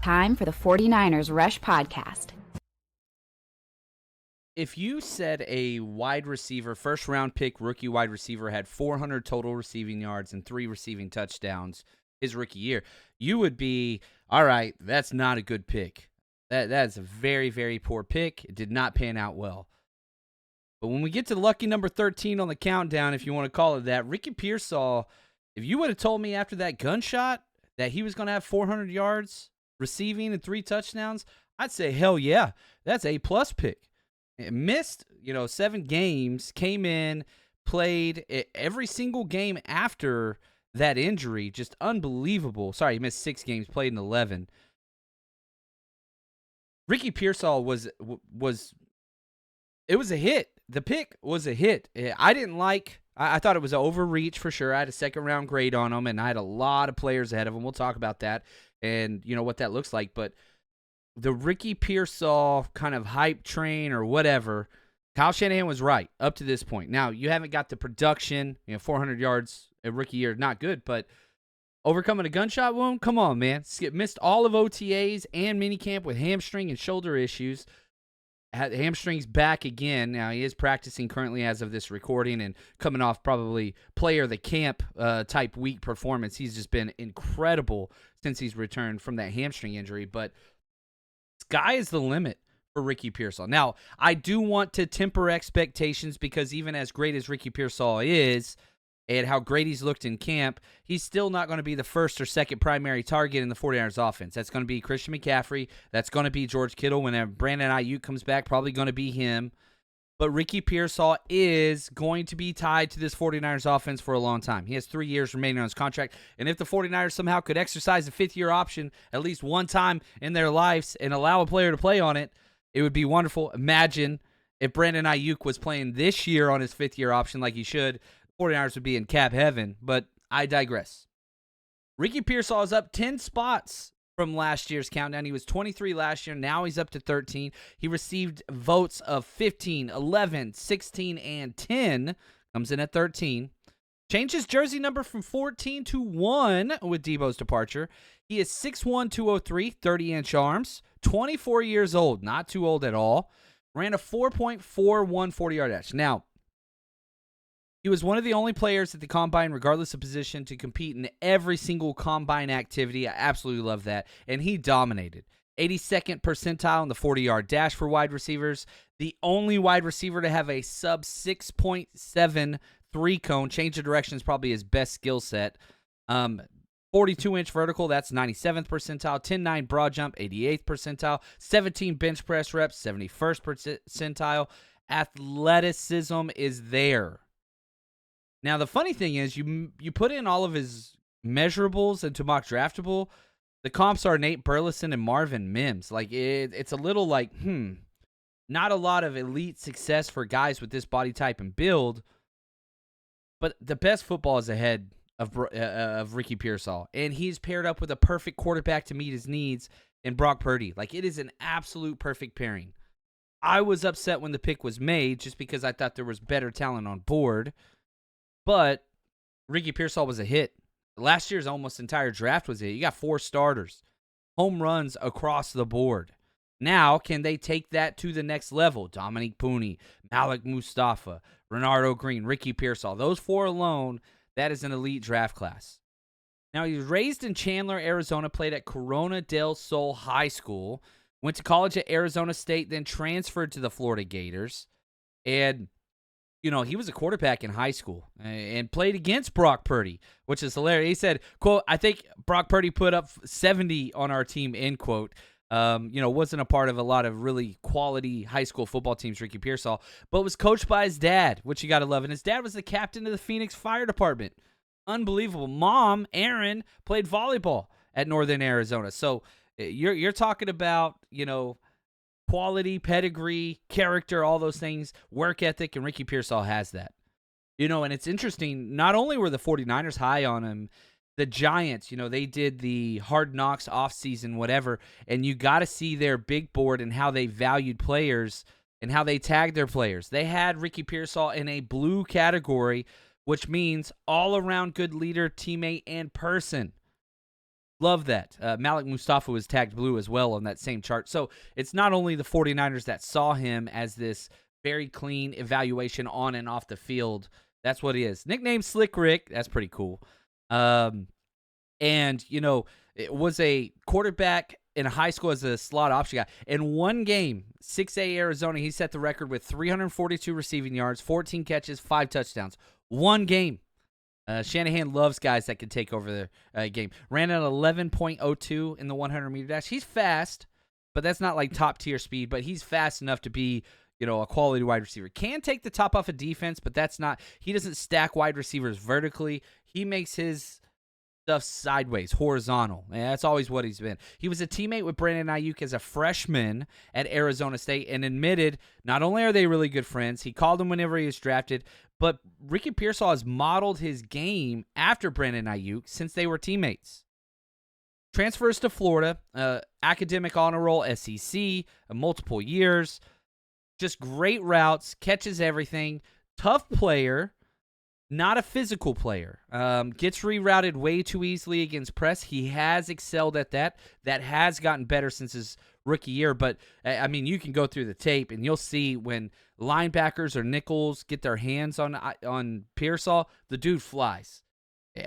Time for the 49ers Rush Podcast. If you said a wide receiver, first-round pick rookie wide receiver had 400 total receiving yards and 3 receiving touchdowns his rookie year, you would be, all right, that's not a good pick. That's a very, very poor pick. It did not pan out well. But when we get to lucky number 13 on the countdown, if you want to call it that, Ricky Pearsall, if you would have told me after that gunshot that he was going to have 400 yards receiving and 3 touchdowns, I'd say, hell yeah, that's a plus pick. It missed, 7 games, came in, played every single game after that injury. Just unbelievable. Sorry, he missed 6 games, played in 11. Ricky Pearsall was it was a hit. The pick was a hit. I thought it was an overreach for sure. I had a second-round grade on him, and I had a lot of players ahead of him. We'll talk about that and, what that looks like. But the Ricky Pearsall kind of hype train or whatever, Kyle Shanahan was right up to this point. Now, you haven't got the production, 400 yards a rookie year, not good, but overcoming a gunshot wound, come on, man. Missed all of OTAs and minicamp with hamstring and shoulder issues. Hamstring's back again. Now, he is practicing currently as of this recording and coming off probably player of the camp type week performance. He's just been incredible since he's returned from that hamstring injury, but sky is the limit for Ricky Pearsall. Now, I do want to temper expectations because even as great as Ricky Pearsall is and how great he's looked in camp, he's still not going to be the first or second primary target in the 49ers offense. That's going to be Christian McCaffrey. That's going to be George Kittle. When Brandon Ayuk comes back, probably going to be him. But Ricky Pearsall is going to be tied to this 49ers offense for a long time. He has 3 years remaining on his contract. And if the 49ers somehow could exercise a 5th-year option at least one time in their lives and allow a player to play on it, it would be wonderful. Imagine if Brandon Ayuk was playing this year on his 5th-year option like he should, the 49ers would be in cap heaven. But I digress. Ricky Pearsall is up 10 spots from last year's countdown. He was 23 last year. Now he's up to 13. He received votes of 15, 11, 16, and 10. Comes in at 13. Changed his jersey number from 14 to 1 with Debo's departure. He is 6'1", 203, 30-inch arms, 24 years old. Not too old at all. Ran a 4.41 40-yard dash. Now, he was one of the only players at the Combine, regardless of position, to compete in every single Combine activity. I absolutely love that. And he dominated. 82nd percentile in the 40-yard dash for wide receivers. The only wide receiver to have a sub 6.7 3-cone. Change of direction is probably his best skill set. 42-inch vertical, that's 97th percentile. 10.9 broad jump, 88th percentile. 17 bench press reps, 71st percentile. Athleticism is there. Now, the funny thing is, you put in all of his measurables into mock draftable, the comps are Nate Burleson and Marvin Mims. Like, it's a little like, not a lot of elite success for guys with this body type and build, but the best football is ahead of Ricky Pearsall, and he's paired up with a perfect quarterback to meet his needs in Brock Purdy. Like, it is an absolute perfect pairing. I was upset when the pick was made just because I thought there was better talent on board. But Ricky Pearsall was a hit. Last year's almost entire draft was a hit. You got 4 starters. Home runs across the board. Now, can they take that to the next level? Dominique Pooney, Malik Mustafa, Renardo Green, Ricky Pearsall. Those 4 alone, that is an elite draft class. Now, he was raised in Chandler, Arizona, played at Corona del Sol High School, went to college at Arizona State, then transferred to the Florida Gators. And he was a quarterback in high school and played against Brock Purdy, which is hilarious. He said, quote, I think Brock Purdy put up 70 on our team, end quote. Wasn't a part of a lot of really quality high school football teams, Ricky Pearsall, but was coached by his dad, which you got to love. And his dad was the captain of the Phoenix Fire Department. Unbelievable. Mom, Erin, played volleyball at Northern Arizona. So you're talking about, quality, pedigree, character, all those things, work ethic, and Ricky Pearsall has that. And it's interesting, not only were the 49ers high on him, the Giants, they did the Hard Knocks offseason, whatever, and you got to see their big board and how they valued players and how they tagged their players. They had Ricky Pearsall in a blue category, which means all-around good leader, teammate, and person. Love that. Malik Mustafa was tagged blue as well on that same chart. So it's not only the 49ers that saw him as this very clean evaluation on and off the field. That's what he is. Nickname Slick Rick. That's pretty cool. And, it was a quarterback in high school as a slot option guy. In one game, 6A Arizona, he set the record with 342 receiving yards, 14 catches, 5 touchdowns. One game. Shanahan loves guys that can take over the game. Ran at 11.02 in the 100-meter dash. He's fast, but that's not like top-tier speed, but he's fast enough to be, a quality wide receiver. Can take the top off of defense, but that's not – he doesn't stack wide receivers vertically. He makes his stuff sideways, horizontal. And that's always what he's been. He was a teammate with Brandon Ayuk as a freshman at Arizona State and admitted not only are they really good friends, he called him whenever he was drafted, but Ricky Pearsall has modeled his game after Brandon Ayuk since they were teammates. Transfers to Florida, academic honor roll, SEC, multiple years, just great routes, catches everything, tough player, not a physical player. Gets rerouted way too easily against press. He has excelled at that. That has gotten better since his rookie year. But, you can go through the tape, and you'll see when linebackers or nickels get their hands on Pearsall, the dude flies.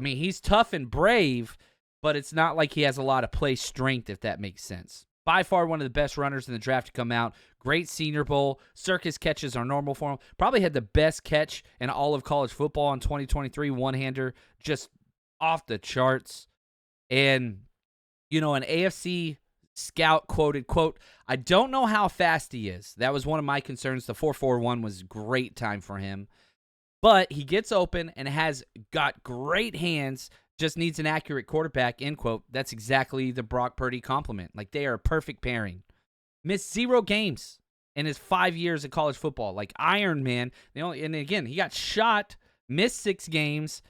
He's tough and brave, but it's not like he has a lot of play strength, if that makes sense. By far one of the best runners in the draft to come out. Great Senior Bowl. Circus catches are normal for him. Probably had the best catch in all of college football in 2023. One-hander, just off the charts. And, an AFC scout quoted, quote, "I don't know how fast he is." That was one of my concerns. The 4.41 was great time for him. But he gets open and has got great hands. Just needs an accurate quarterback, end quote. That's exactly the Brock Purdy compliment. Like, they are a perfect pairing. Missed 0 games in his 5 years of college football. Like Iron Man. And again, he got shot, missed 6 games,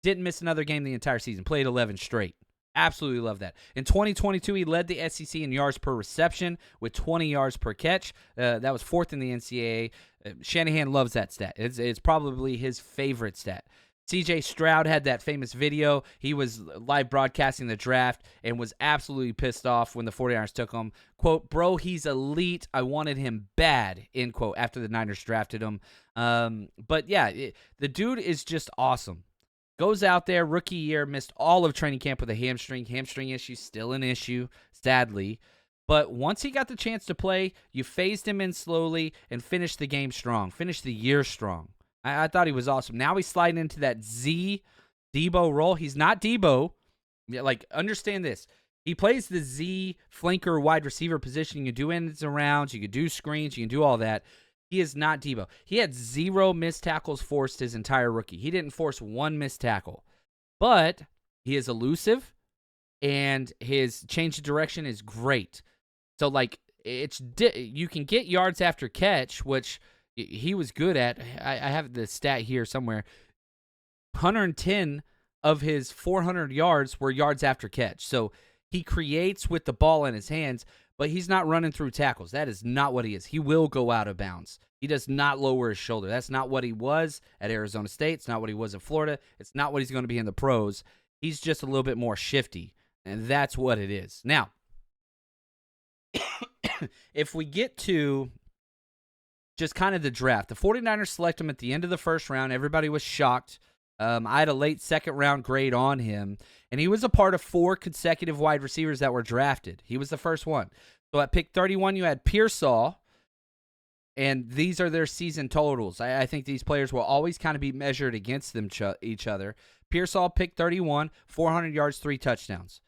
didn't miss another game the entire season. Played 11 straight. Absolutely love that. In 2022, he led the SEC in yards per reception with 20 yards per catch. That was 4th in the NCAA. Shanahan loves that stat. It's probably his favorite stat. CJ Stroud had that famous video. He was live broadcasting the draft and was absolutely pissed off when the 49ers took him. Quote, "Bro, he's elite. I wanted him bad," end quote, after the Niners drafted him. But yeah, the dude is just awesome. Goes out there, rookie year, missed all of training camp with a hamstring. Hamstring issue, still an issue, sadly. But once he got the chance to play, you phased him in slowly and finished the game strong. Finished the year strong. I thought he was awesome. Now he's sliding into that Z Debo role. He's not Debo. Like, understand this. He plays the Z flanker wide receiver position. You can do ends and rounds. You can do screens. You can do all that. He is not Debo. He had 0 missed tackles forced his entire rookie. He didn't force 1 missed tackle. But he is elusive, and his change of direction is great. So, like, you can get yards after catch, which he was good at. I have the stat here somewhere. 110 of his 400 yards were yards after catch. So he creates with the ball in his hands, but he's not running through tackles. That is not what he is. He will go out of bounds. He does not lower his shoulder. That's not what he was at Arizona State. It's not what he was at Florida. It's not what he's going to be in the pros. He's just a little bit more shifty, and that's what it is. Now, if we get to just kind of the draft, the 49ers select him at the end of the first round. Everybody was shocked. I had a late second-round grade on him, and he was a part of 4 consecutive wide receivers that were drafted. He was the first one. So at pick 31, you had Pearsall, and these are their season totals. I think these players will always kind of be measured against each other. Pearsall, pick 31, 400 yards, 3 touchdowns.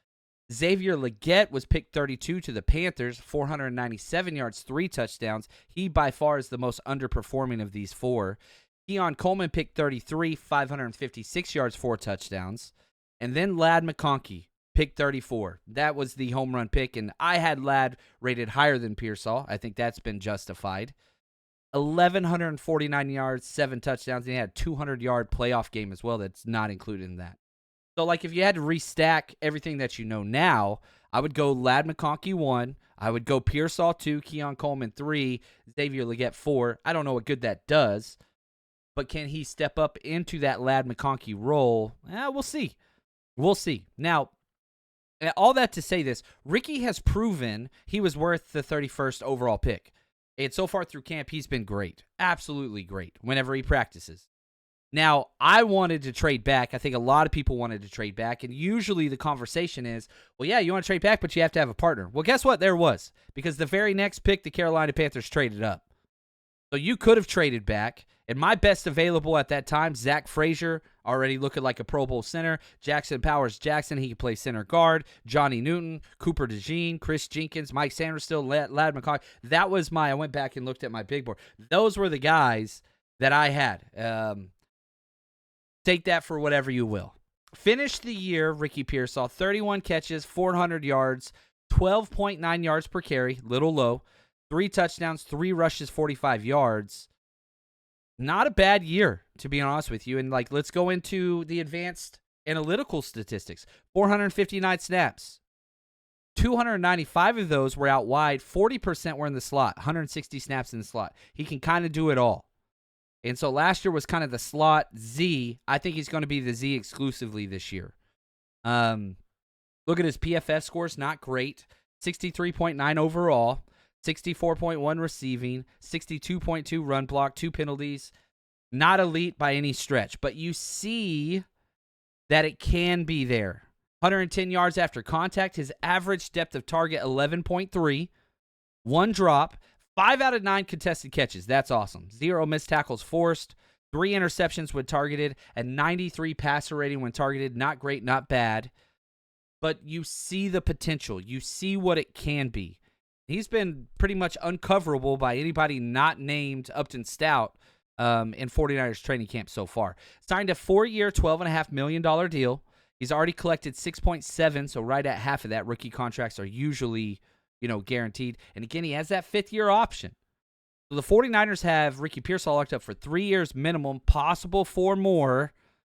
Xavier Legette was picked 32 to the Panthers, 497 yards, 3 touchdowns. He by far is the most underperforming of these 4. Keon Coleman picked 33, 556 yards, 4 touchdowns. And then Ladd McConkey picked 34. That was the home run pick, and I had Ladd rated higher than Pearsall. I think that's been justified. 1,149 yards, 7 touchdowns, and he had a 200-yard playoff game as well that's not included in that. So, like, if you had to restack everything that you know now, I would go Ladd McConkey 1. I would go Pearsall 2, Keon Coleman 3, Xavier Legette 4. I don't know what good that does, but can he step up into that Ladd McConkey role? We'll see. We'll see. Now, All that to say this, Ricky has proven he was worth the 31st overall pick. And so far through camp, he's been great. Absolutely great whenever he practices. Now, I wanted to trade back. I think a lot of people wanted to trade back. And usually the conversation is, well, yeah, you want to trade back, but you have to have a partner. Well, guess what? There was. Because the very next pick, the Carolina Panthers traded up. So you could have traded back. And my best available at that time, Zach Frazier, already looking like a Pro Bowl center. Jackson Powers-Jackson, he can play center guard. Johnny Newton, Cooper DeJean, Chris Jenkins, Mike Sanders still, Lad McCoy. That was I went back and looked at my big board. Those were the guys that I had. Take that for whatever you will. Finished the year, Ricky Pearsall, 31 catches, 400 yards, 12.9 yards per carry, little low. 3 touchdowns, 3 rushes, 45 yards. Not a bad year, to be honest with you. And let's go into the advanced analytical statistics. 459 snaps. 295 of those were out wide. 40% were in the slot. 160 snaps in the slot. He can kind of do it all. And so last year was kind of the slot Z. I think he's going to be the Z exclusively this year. Look at his PFF scores, not great. 63.9 overall. 64.1 receiving, 62.2 run block, 2 penalties. Not elite by any stretch, but you see that it can be there. 110 yards after contact. His average depth of target, 11.3. 1 drop. 5 out of 9 contested catches. That's awesome. 0 missed tackles forced. 3 interceptions when targeted. And 93 passer rating when targeted. Not great, not bad. But you see the potential. You see what it can be. He's been pretty much uncoverable by anybody not named Upton Stout in 49ers training camp so far. Signed a 4-year, $12.5 million deal. He's already collected 6.7, so right at half of that. Rookie contracts are usually, guaranteed. And again, he has that 5th-year option. So the 49ers have Ricky Pearsall locked up for 3 years minimum, possible 4 more.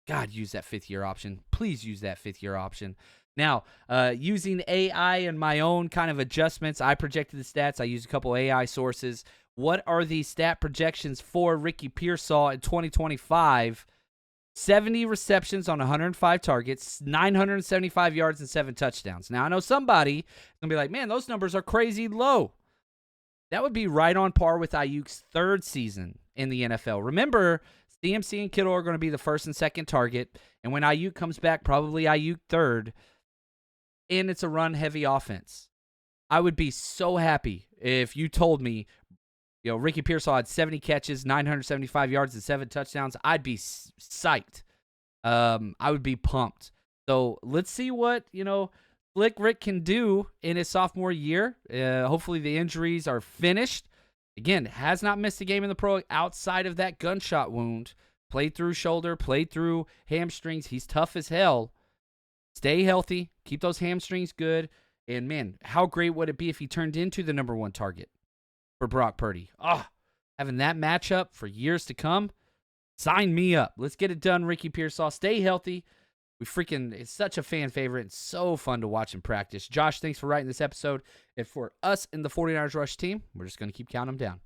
God, use that 5th-year option. Please use that 5th-year option. Now, using AI and my own kind of adjustments, I projected the stats. I used a couple AI sources. What are the stat projections for Ricky Pearsall in 2025? 70 receptions on 105 targets, 975 yards, and 7 touchdowns. Now, I know somebody is going to be like, man, those numbers are crazy low. That would be right on par with Ayuk's 3rd season in the NFL. Remember, CMC and Kittle are going to be the 1st and 2nd target, and when Ayuk comes back, probably Ayuk 3rd. And it's a run-heavy offense. I would be so happy if you told me, Ricky Pearsall had 70 catches, 975 yards, and 7 touchdowns. I'd be psyched. I would be pumped. So let's see what, Slick Rick can do in his sophomore year. Hopefully the injuries are finished. Again, has not missed a game in the pro outside of that gunshot wound. Played through shoulder, played through hamstrings. He's tough as hell. Stay healthy. Keep those hamstrings good. And, man, how great would it be if he turned into the number 1 target for Brock Purdy? Having that matchup for years to come, sign me up. Let's get it done, Ricky Pearsall. Stay healthy. It's such a fan favorite and so fun to watch in practice. Josh, thanks for writing this episode. And for us in the 49ers Rush team, we're just going to keep counting them down.